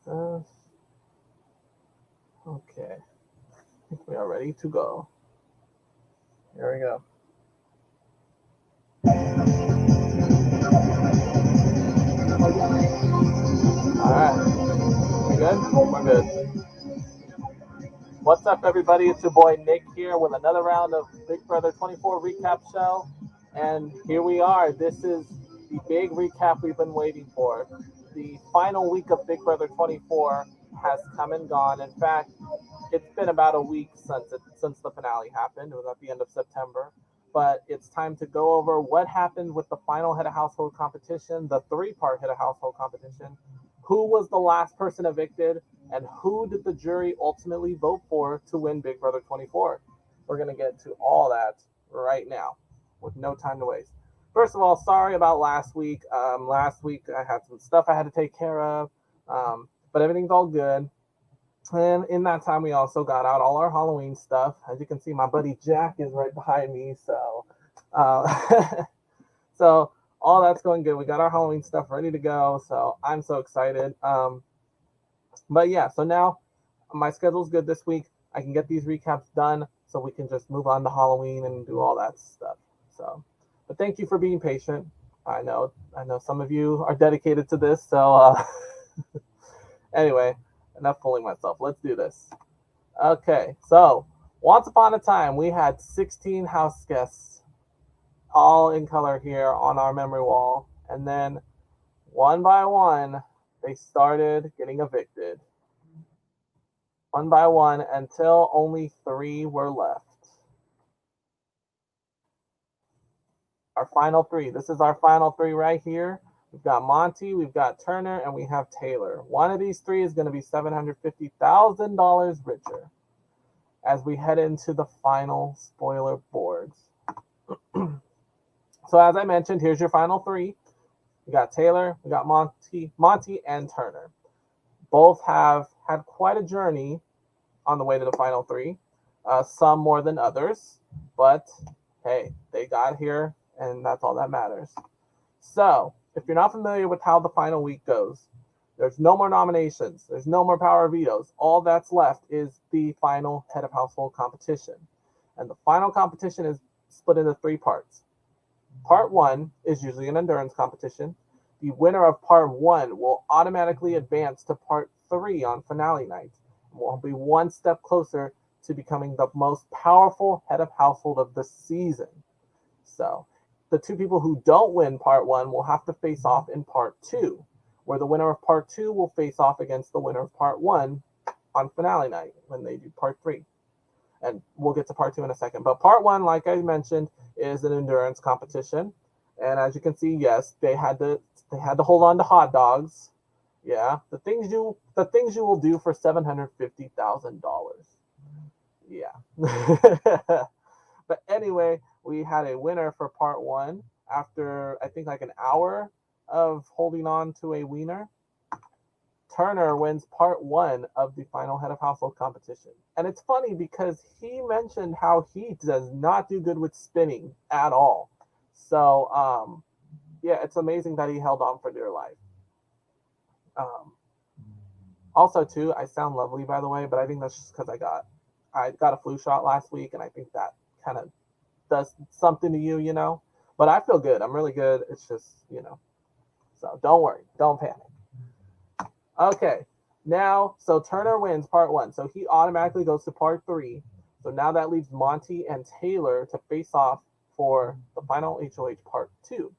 Uh, okay. I think we are ready to go. Here we go. All right. We good? We're good. What's up, everybody? It's your boy Nick here with another round of Big Brother 24 recap show. And here we are. This is the big recap we've been waiting for. The final week of Big Brother 24 has come and gone. In fact, it's been about a week since the finale happened. It was at the end of September. But it's time to go over what happened with the final head of household competition, the three-part head of household competition, who was the last person evicted, and who did the jury ultimately vote for to win Big Brother 24. We're going to get to all that right now with no time to waste. First of all, sorry about last week. Last week I had some stuff I had to take care of, but everything's all good. And in that time, we also got out all our Halloween stuff. As you can see, my buddy Jack is right behind me. Uh, so all that's going good. We got our Halloween stuff ready to go. So I'm so excited. But yeah, so now my schedule's good this week. I can get these recaps done so we can just move on to Halloween and do all that stuff. So, but thank you for being patient. I know some of you are dedicated to this. So anyway, enough fooling myself. Let's do this. Okay, so once upon a time we had 16 house guests, all in color here on our memory wall, and then one by one they started getting evicted. One by one until only three were left. Our final three. This is our final three right here. We've got Monty, we've got Turner, and we have Taylor. One of these three is going to be $750,000 richer as we head into the final spoiler boards. So as I mentioned, here's your final three. We got Taylor, we got Monty, and Turner. Both have had quite a journey on the way to the final three. Some more than others, but hey, they got here, and that's all that matters. So, if you're not familiar with how the final week goes, there's no more nominations, there's no more power vetoes. All that's left is the final head of household competition. And the final competition is split into three parts. Part one is usually an endurance competition. The winner of part one will automatically advance to part three on finale night. Will be one step closer to becoming the most powerful head of household of the season. So, the two people who don't win part one will have to face off in part two, where the winner of part two will face off against the winner of part one on finale night when they do part three. And we'll get to part two in a second. But part one, like I mentioned, is an endurance competition. And as you can see, yes, they had to hold on to hot dogs. Yeah, the things you will do for $750,000. Yeah. But anyway, we had a winner for part one after I think like an hour of holding on to a wiener. Turner wins part one of the final head of household competition. And it's funny because he mentioned how he does not do good with spinning at all. So yeah, it's amazing that he held on for dear life. Um, Also, too, I sound lovely, by the way, but I think that's just because I got a flu shot last week, and I think that kind of does something to you, you know. But I feel good. I'm really good. It's just, you know. So don't worry. Don't panic. Okay. Now, so Turner wins part one. So he automatically goes to part three. So now that leaves Monty and Taylor to face off for the final HOH part two.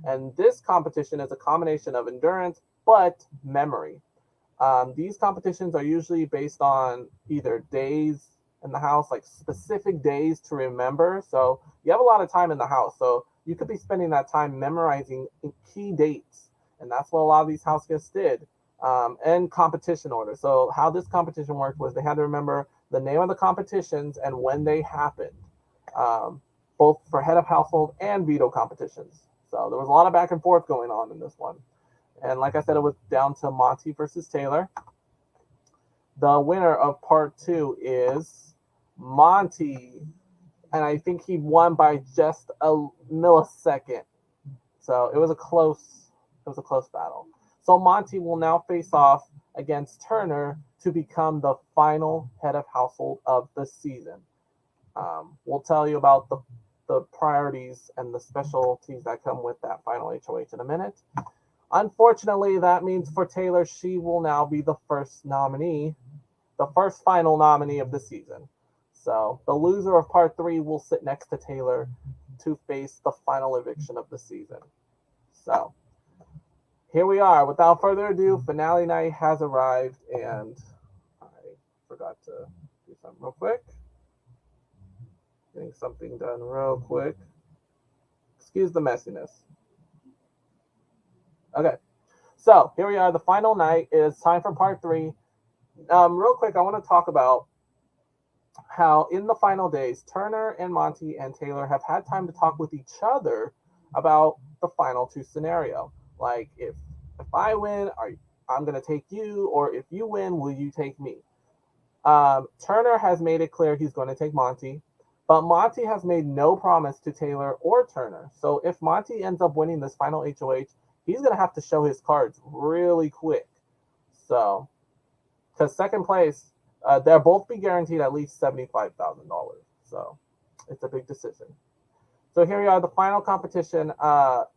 And this competition is a combination of endurance but memory. These competitions are usually based on either days in the house, like specific days to remember. So you have a lot of time in the house. So you could be spending that time memorizing key dates. And that's what a lot of these house guests did. And competition order. So how this competition worked was they had to remember the name of the competitions and when they happened, both for head of household and veto competitions. So there was a lot of back and forth going on in this one. And like I said, it was down to Monty versus Taylor. The winner of part two is Monty. And I think he won by just a millisecond. So it was a close battle. So Monty will now face off against Turner to become the final head of household of the season. We'll tell you about the priorities and the specialties that come with that final HOH in a minute. Unfortunately, that means for Taylor, she will now be the first nominee, the first final nominee of the season. So the loser of part 3 will sit next to Taylor to face the final eviction of the season. So here we are. Without further ado, finale night has arrived, and I forgot to do something real quick. Getting something done real quick. Excuse the messiness. Okay, so here we are. The final night is time for part 3. Real quick, I want to talk about how in the final days, Turner and Monty and Taylor have had time to talk with each other about the final 2 scenario. Like, if I win, I'm going to take you, or if you win, will you take me? Turner has made it clear he's going to take Monty, but Monty has made no promise to Taylor or Turner. So if Monty ends up winning this final HOH, he's going to have to show his cards really quick. So, because second place, they'll both be guaranteed at least $75,000. So it's a big decision. So here we are, the final competition.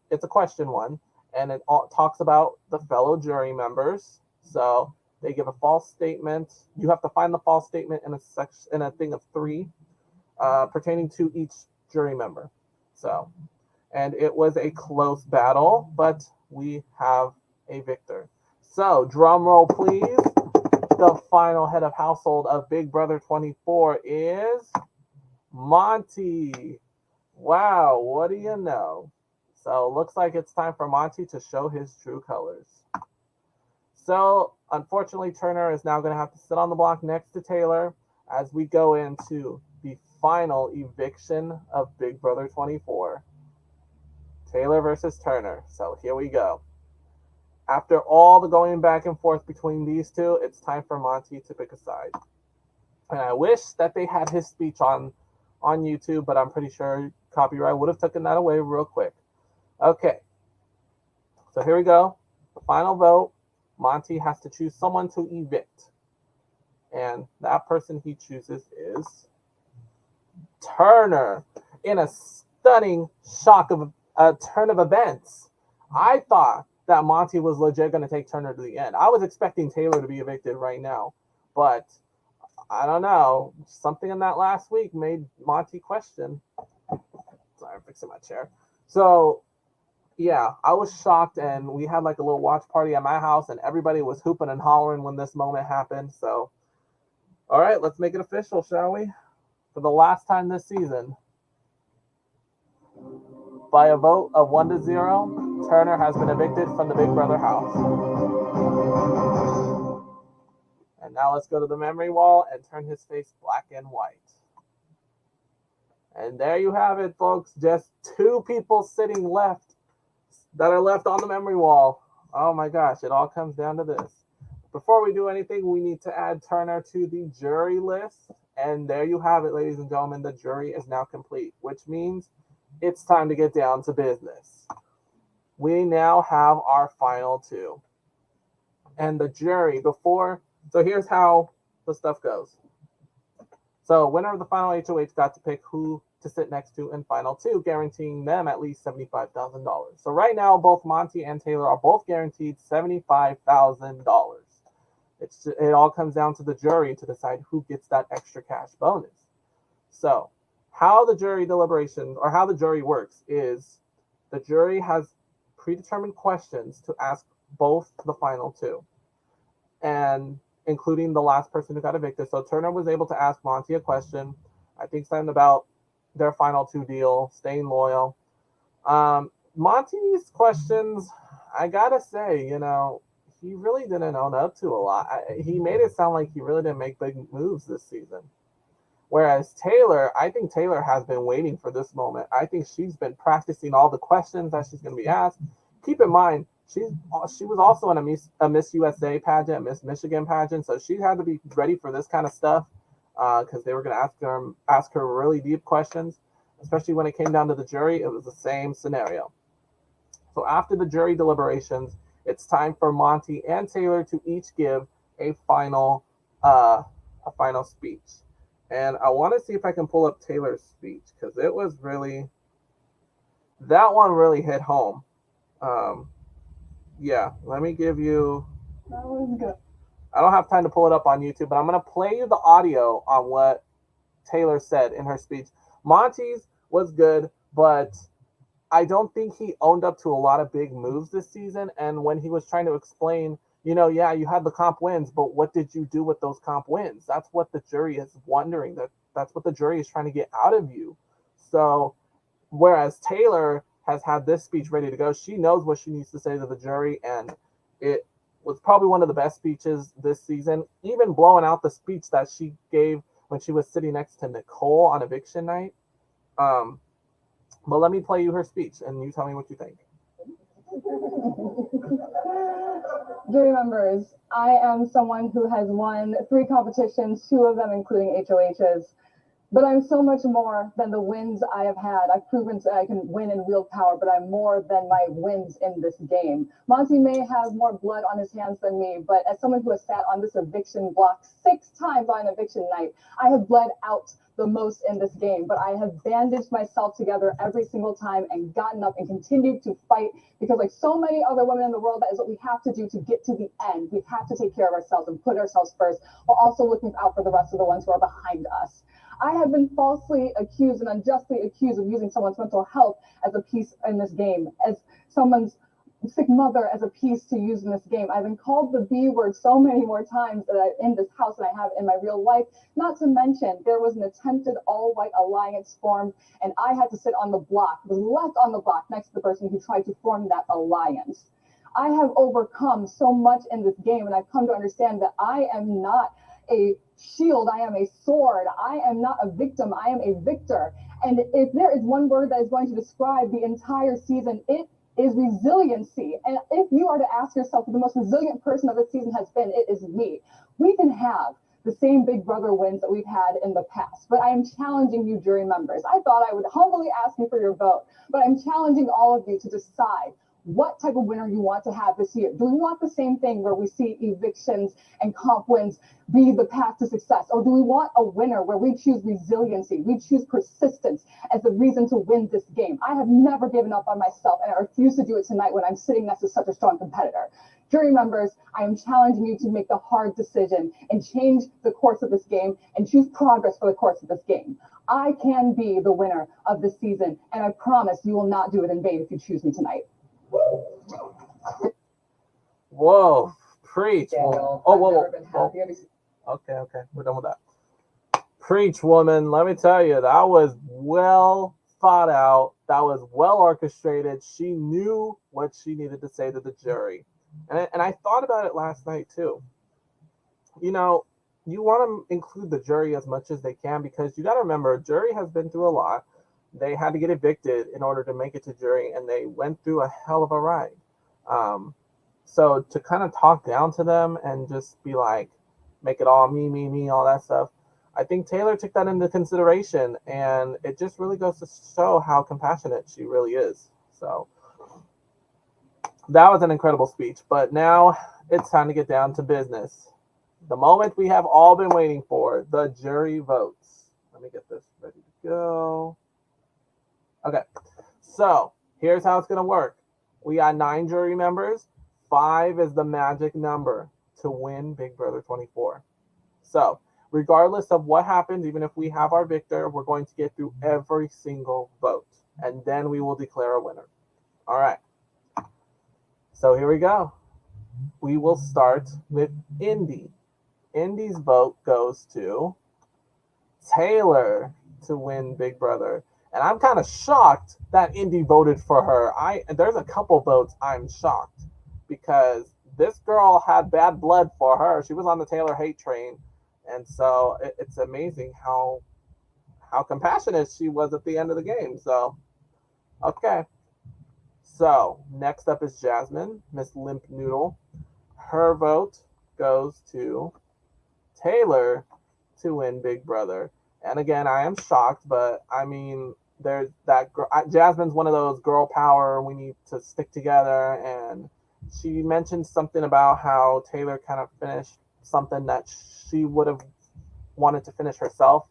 It's a question one, and it talks about the fellow jury members. So they give a false statement. You have to find the false statement in a thing of 3 pertaining to each jury member. So, and it was a close battle, but we have a victor. So drum roll, please. The final head of household of Big Brother 24 is Monty. Wow, what do you know? So it looks like it's time for Monty to show his true colors. So unfortunately, Turner is now going to have to sit on the block next to Taylor as we go into the final eviction of Big Brother 24. Taylor versus Turner. So here we go. After all the going back and forth between these two, it's time for Monty to pick a side. And I wish that they had his speech on YouTube, but I'm pretty sure copyright would have taken that away real quick. Okay. So here we go. The final vote. Monty has to choose someone to evict. And that person he chooses is Turner. In a stunning shock of a turn of events, I thought that Monty was legit going to take Turner to the end. I was expecting Taylor to be evicted right now, but I don't know. Something in that last week made Monty question. Sorry, I'm fixing my chair. So, yeah, I was shocked, and we had like a little watch party at my house, and everybody was hooping and hollering when this moment happened. So, all right, let's make it official, shall we? For the last time this season, by a vote of 1-0, Turner has been evicted from the Big Brother house. And now let's go to the memory wall and turn his face black and white. And there you have it, folks. Just 2 people sitting left that are left on the memory wall. Oh my gosh, it all comes down to this. Before we do anything, we need to add Turner to the jury list. And there you have it, ladies and gentlemen. The jury is now complete, which means it's time to get down to business. We now have our final 2. And the jury so here's how the stuff goes. So winner of the final HOH got to pick who to sit next to in final 2, guaranteeing them at least $75,000. So right now, both Monty and Taylor are both guaranteed $75,000. It all comes down to the jury to decide who gets that extra cash bonus. So how the jury deliberations, or how the jury works, is the jury has predetermined questions to ask both the final 2, and including the last person who got evicted. So Turner was able to ask Monty a question, I think something about their final 2 deal, staying loyal. Monty's questions, I gotta say, he really didn't own up to a lot. He made it sound like he really didn't make big moves this season. Whereas Taylor, I think Taylor has been waiting for this moment. I think she's been practicing all the questions that she's going to be asked. Keep in mind, she was also in a Miss USA pageant, Miss Michigan pageant, so she had to be ready for this kind of stuff because they were going to ask her really deep questions, especially when it came down to the jury. It was the same scenario. So after the jury deliberations, it's time for Monty and Taylor to each give a final uh, a final speech. And I want to see if I can pull up Taylor's speech because it was really that one really hit home. Um, yeah, let me give you. That was good. I don't have time to pull it up on YouTube, but I'm gonna play you the audio on what Taylor said in her speech. Monty's was good, but I don't think he owned up to a lot of big moves this season. And when he was trying to explain, yeah, you had the comp wins, but what did you do with those comp wins? That's what the jury is wondering. That's what the jury is trying to get out of you. So whereas Taylor has had this speech ready to go, she knows what she needs to say to the jury, and it was probably one of the best speeches this season, even blowing out the speech that she gave when she was sitting next to Nicole on eviction night. Um, but let me play you her speech, and you tell me what you think. Jury members, I am someone who has won 3 competitions, 2 of them including HOHs. But I'm so much more than the wins I have had. I've proven that I can win in real power, but I'm more than my wins in this game. Monty may have more blood on his hands than me, but as someone who has sat on this eviction block 6 times on eviction night, I have bled out the most in this game, but I have bandaged myself together every single time and gotten up and continued to fight because, like so many other women in the world, that is what we have to do to get to the end. We have to take care of ourselves and put ourselves first while also looking out for the rest of the ones who are behind us. I have been falsely accused and unjustly accused of using someone's mental health as a piece in this game, as someone's sick mother as a piece to use in this game. I've been called the B word so many more times that in this house than I have in my real life. Not to mention, there was an attempted all-white alliance formed, and I had to sit on the block, was left on the block next to the person who tried to form that alliance. I have overcome so much in this game, and I've come to understand that I am not a shield, I am a sword. I am not a victim, I am a victor. And if there is one word that is going to describe the entire season, it is resiliency. And if you are to ask yourself who the most resilient person of the season has been, it is me. We can have the same Big Brother wins that we've had in the past, but I am challenging you, jury members. I thought I would humbly ask you for your vote, but I'm challenging all of you to decide what type of winner you want to have this year. Do we want the same thing where we see evictions and comp wins be the path to success? Or do we want a winner where we choose resiliency, we choose persistence as the reason to win this game? I have never given up on myself, and I refuse to do it tonight when I'm sitting next to such a strong competitor. Jury members, I am challenging you to make the hard decision and change the course of this game and choose progress for the course of this game. I can be the winner of this season, and I promise you will not do it in vain if you choose me tonight. Whoa, preach. Daniel, Oh, I've whoa, never whoa, been whoa. happier to see. Okay, we're done with that. Preach, woman. Let me tell you, that was well thought out. That was well orchestrated. She knew what she needed to say to the jury. And I thought about it last night, too. You know, you want to include the jury as much as they can because you got to remember, jury has been through a lot. They had to get evicted in order to make it to jury, and they went through a hell of a ride. Um, so to kind of talk down to them and just be like, make it all me, all that stuff. I think Taylor took that into consideration, and it just really goes to show how compassionate she really is. So that was an incredible speech. But now it's time to get down to business. The moment we have all been waiting for, the jury votes. Let me get this ready to go. Okay, so here's how it's going to work. We got 9 jury members. 5 is the magic number to win Big Brother 24. So, regardless of what happens, even if we have our victor, we're going to get through every single vote. And then we will declare a winner. All right. So, here we go. We will start with Indy. Indy's vote goes to Taylor to win Big Brother. And I'm kind of shocked that Indy voted for her. There's a couple votes I'm shocked because this girl had bad blood for her. She was on the Taylor hate train, and so it's amazing how compassionate she was at the end of the game. So, okay. So next up is Jasmine, Miss Limp Noodle. Her vote goes to Taylor to win Big Brother. And again, I am shocked, but I mean, there's that Jasmine's one of those girl power. We need to stick together, and she mentioned something about how Taylor kind of finished something that she would have wanted to finish herself,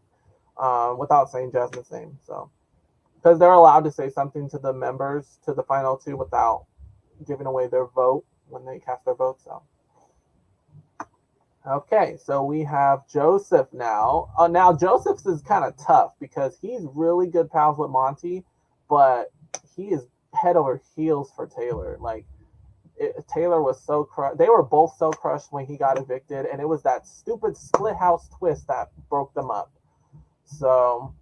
without saying Jasmine's name. So, because they're allowed to say something to the members to the final two without giving away their vote when they cast their vote. So, okay, so we have Joseph now. Now Joseph's is kind of tough because he's really good pals with Monty, but he is head over heels for Taylor. Like, Taylor was so crushed. They were both so crushed when he got evicted, and it was that stupid split house twist that broke them up. So,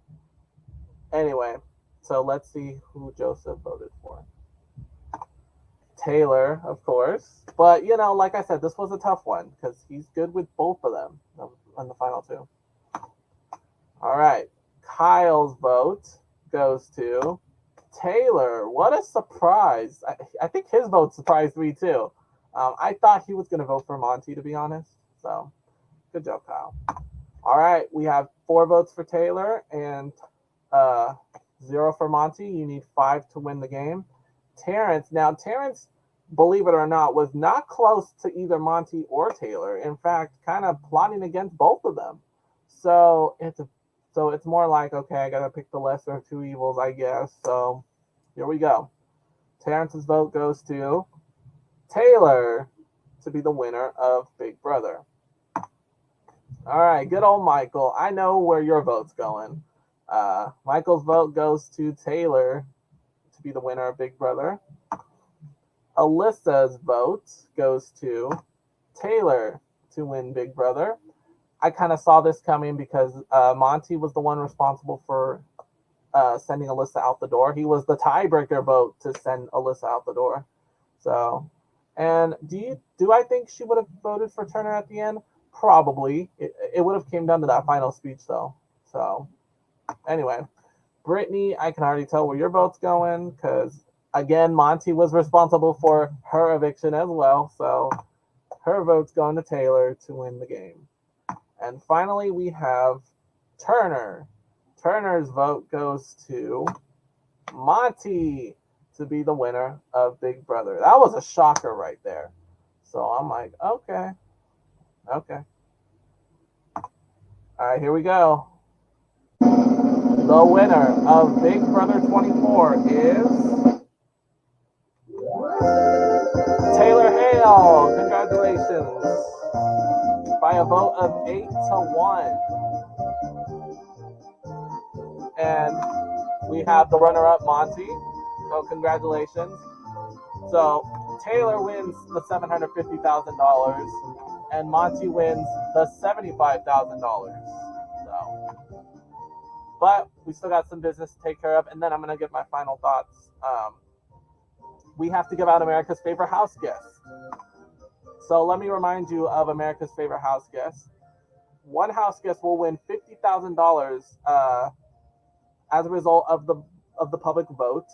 anyway, so let's see who Joseph voted for. Taylor, of course. But, like I said, this was a tough one because he's good with both of them on the final two. All right. Kyle's vote goes to Taylor. What a surprise. I think his vote surprised me too. I thought he was going to vote for Monty, to be honest. So, good job, Kyle. All right. We have 4 votes for Taylor and 0 for Monty. You need 5 to win the game. Terrence. Now, Terrence, believe it or not, was not close to either Monty or Taylor. In fact, kind of plotting against both of them. So it's more like, okay, I gotta pick the lesser of two evils, I guess. So here we go. Terrence's vote goes to Taylor to be the winner of Big Brother. All right, good old Michael. I know where your vote's going. Michael's vote goes to Taylor to be the winner of Big Brother. Alyssa's vote goes to Taylor to win Big Brother. I kind of saw this coming because Monty was the one responsible for sending Alyssa out the door. He was the tiebreaker vote to send Alyssa out the door. So, and do I think she would have voted for Turner at the end? Probably. It would have came down to that final speech though. So, anyway, Brittany, I can already tell where your vote's going because, again, Monty was responsible for her eviction as well. So her vote's going to Taylor to win the game. And finally, we have Turner. Turner's vote goes to Monty to be the winner of Big Brother. That was a shocker right there. So I'm like, okay. All right, here we go. The winner of Big Brother 24 is Taylor Hale. Congratulations. By a vote of 8-1. And we have the runner-up, Monty. So congratulations. So Taylor wins the $750,000 and Monty wins the $75,000. So, but we still got some business to take care of, and then I'm going to give my final thoughts. We have to give out America's favorite house guest. So let me remind you of America's favorite house guest. One house guest will win $50,000 as a result of the public vote.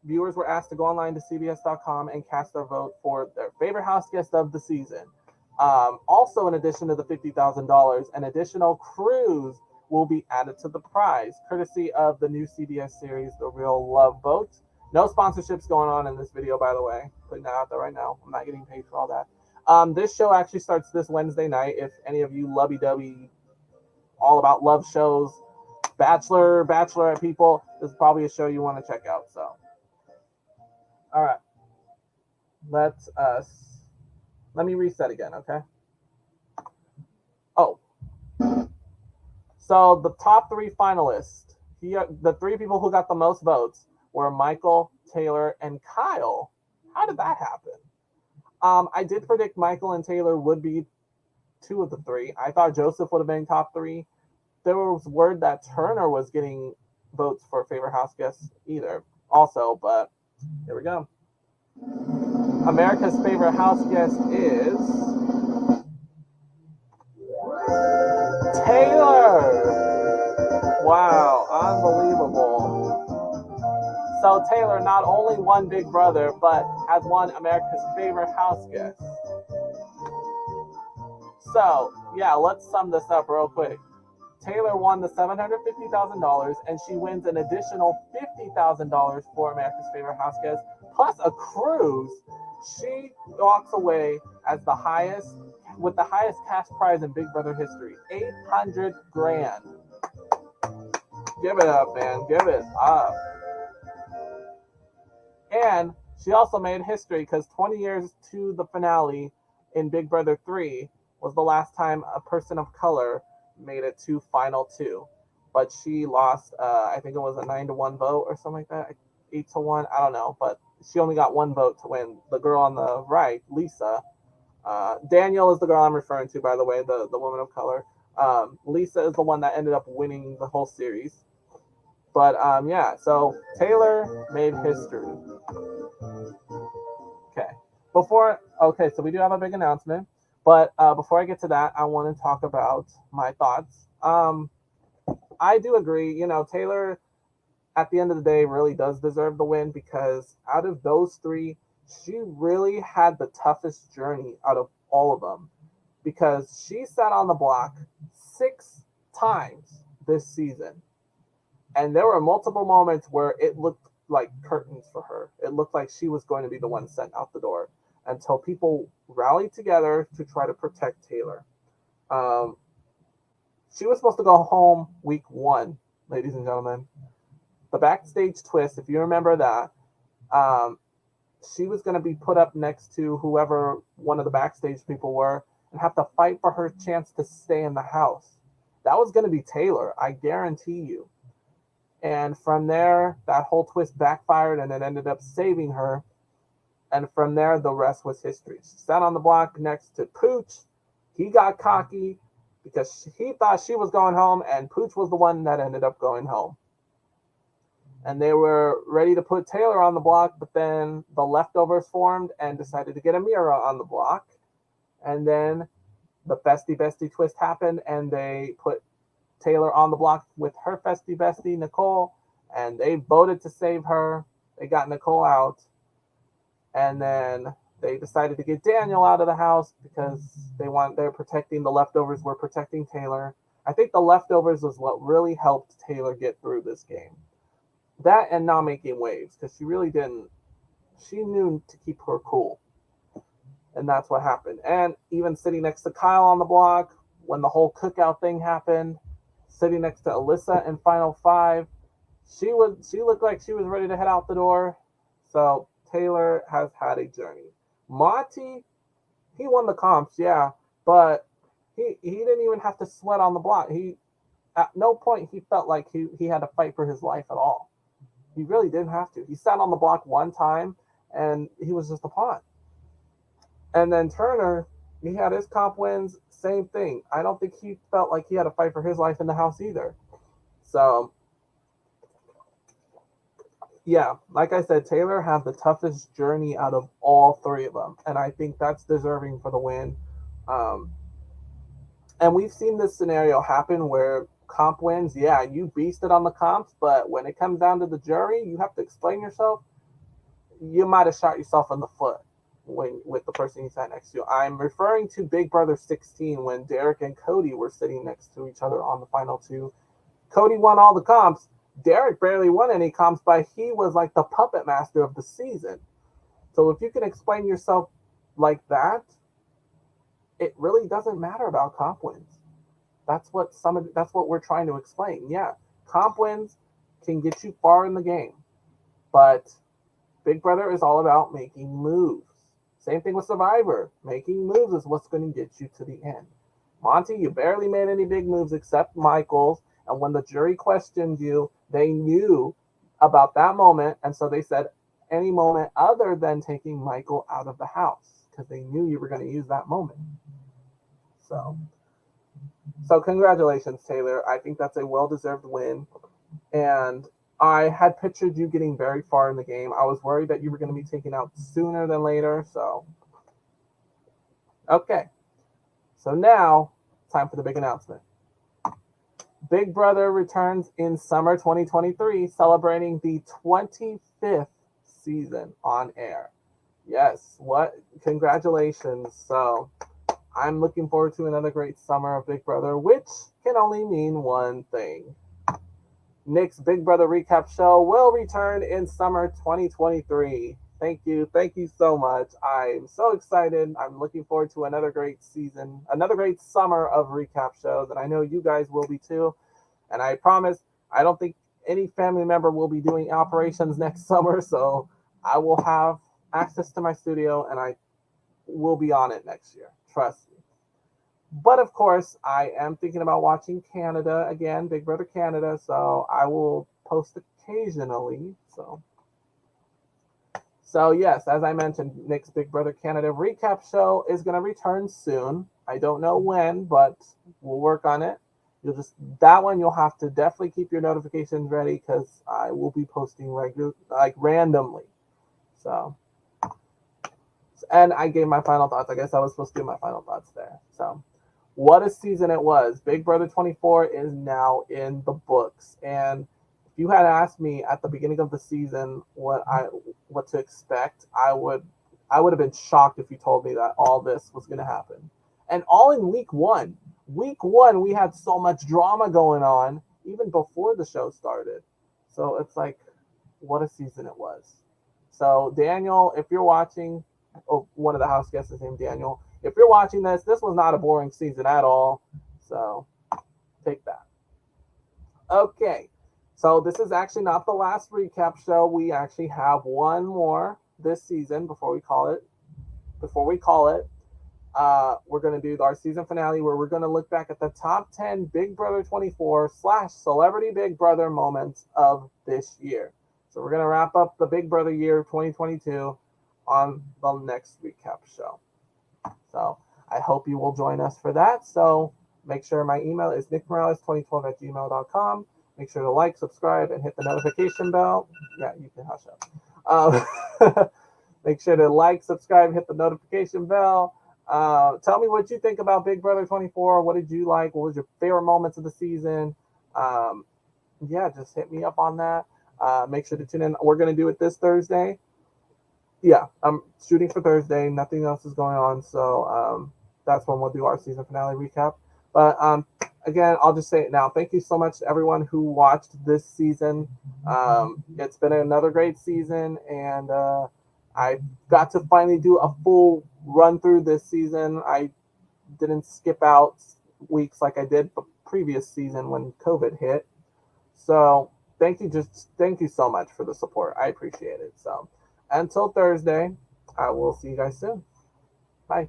Viewers were asked to go online to CBS.com and cast their vote for their favorite house guest of the season. Also, in addition to the $50,000, an additional cruise will be added to the prize, courtesy of the new CBS series, The Real Love Boat. No sponsorships going on in this video, by the way. Putting that out there right now. I'm not getting paid for all that. This show actually starts this Wednesday night. If any of you lovey-dovey, all about love shows, Bachelor, Bachelorette people, this is probably a show you want to check out. So, all right. Let me reset again, okay? Oh. So the top 3 finalists, the 3 people who got the most votes were Michael, Taylor, and Kyle. How did that happen? I did predict Michael and Taylor would be 2 of the 3. I thought Joseph would have been top 3. There was word that Turner was getting votes for favorite house guest also, but here we go. America's favorite house guest is Taylor. Wow, unbelievable. So Taylor not only won Big Brother, but has won America's favorite house guest. So, yeah, let's sum this up real quick. Taylor won the $750,000, and she wins an additional $50,000 for America's favorite house guest, plus a cruise. She walks away as the highest with the highest cash prize in Big Brother history, 800 grand. Give it up, man. Give it up. And she also made history because 20 years to the finale in Big Brother 3 was the last time a person of color made it to Final 2. But she lost, I think it was a 9-1 vote or something like that, 8-1, I don't know. But she only got one vote to win. The girl on the right, Lisa, Daniel is the girl I'm referring to, by the way, the woman of color. Lisa is the one that ended up winning the whole series. But yeah, so Taylor made history. Okay, so we do have a big announcement. But before I get to that, I want to talk about my thoughts. I do agree, Taylor, at the end of the day, really does deserve the win because out of those three, she really had the toughest journey out of all of them because she sat on the block 6 times this season. And there were multiple moments where it looked like curtains for her. It looked like she was going to be the one sent out the door until people rallied together to try to protect Taylor. She was supposed to go home week 1, ladies and gentlemen. The backstage twist, if you remember that, she was going to be put up next to whoever one of the backstage people were and have to fight for her chance to stay in the house. That was going to be Taylor, I guarantee you. And from there, that whole twist backfired and it ended up saving her. And from there, the rest was history. She sat on the block next to Pooch. He got cocky because he thought she was going home, and Pooch was the one that ended up going home. And they were ready to put Taylor on the block, but then the leftovers formed and decided to get Amira on the block. And then the bestie twist happened, and they put Taylor on the block with her bestie, Nicole, and they voted to save her. They got Nicole out. And then they decided to get Daniel out of the house because they're protecting the leftovers, were protecting Taylor. I think the leftovers was what really helped Taylor get through this game. That and not making waves, because she really didn't. She knew to keep her cool. And that's what happened. And even sitting next to Kyle on the block, when the whole cookout thing happened, sitting next to Alyssa in Final 5, she looked like she was ready to head out the door. So Taylor has had a journey. Monty, he won the comps, yeah, but he didn't even have to sweat on the block. At no point he felt like he had to fight for his life at all. He really didn't have to. He sat on the block one time and he was just a pawn. And then Turner, he had his comp wins, same thing. I don't think he felt like he had to fight for his life in the house either. So yeah, like I said, Taylor had the toughest journey out of all three of them, and I think that's deserving for the win. And we've seen this scenario happen where comp wins, yeah, you beasted on the comps, but when it comes down to the jury, you have to explain yourself. You might have shot yourself in the foot with the person you sat next to. I'm referring to Big Brother 16 when Derek and Cody were sitting next to each other on the final 2. Cody won all the comps. Derek barely won any comps, but he was like the puppet master of the season. So if you can explain yourself like that, it really doesn't matter about comp wins. That's what we're trying to explain. Yeah, comp wins can get you far in the game, but Big Brother is all about making moves. Same thing with Survivor. Making moves is what's going to get you to the end. Monty, you barely made any big moves except Michael's, and when the jury questioned you, they knew about that moment, and so they said any moment other than taking Michael out of the house because they knew you were going to use that moment. So congratulations, Taylor. I think that's a well-deserved win, and I had pictured you getting very far in the game. I was worried that you were going to be taken out sooner than later, so okay. So now, time for the big announcement. Big Brother returns in summer 2023, celebrating the 25th season on air. Yes, what? Congratulations. So I'm looking forward to another great summer of Big Brother, which can only mean one thing. Nick's Big Brother recap show will return in summer 2023. Thank you so much. I'm so excited. I'm looking forward to another great season, another great summer of recap shows, and I know you guys will be too. And I promise, I don't think any family member will be doing operations next summer, so I will have access to my studio and I will be on it next year. Trust me. But of course, I am thinking about watching Canada again, Big Brother Canada, so I will post occasionally. So yes, as I mentioned, Nick's Big Brother Canada recap show is going to return soon. I don't know when, but we'll work on it. You'll just that one you'll have to definitely keep your notifications ready because I will be posting regular like randomly. So and I gave my final thoughts. I guess I was supposed to do my final thoughts there. So what a season it was. Big Brother 24 is now in the books. And if you had asked me at the beginning of the season what to expect, I would have been shocked if you told me that all this was going to happen. And all in week 1. Week 1 we had so much drama going on even before the show started. So it's like what a season it was. So Daniel, if you're watching, oh, one of the house guests is named Daniel. If you're watching this was not a boring season at all. So take that. Okay. So this is actually not the last recap show. We actually have one more this season before we call it. We're going to do our season finale where we're going to look back at the top 10 Big Brother 24 / Celebrity Big Brother moments of this year. So we're going to wrap up the Big Brother year 2022 on the next recap show. So I hope you will join us for that. So make sure my email is nickmorales2012@gmail.com. Make sure to like, subscribe, and hit the notification bell. Yeah, you can hush up. Make sure to like, subscribe, hit the notification bell. Tell me what you think about Big Brother 24. What did you like? What was your favorite moments of the season? Yeah, just hit me up on that. Make sure to tune in. We're going to do it this Thursday. Yeah, I'm shooting for Thursday. Nothing else is going on. So that's when we'll do our season finale recap. But again, I'll just say it now. Thank you so much to everyone who watched this season. It's been another great season. And I got to finally do a full run through this season. I didn't skip out weeks like I did the previous season when COVID hit. So thank you so much for the support. I appreciate it. So until Thursday, I will see you guys soon. Bye.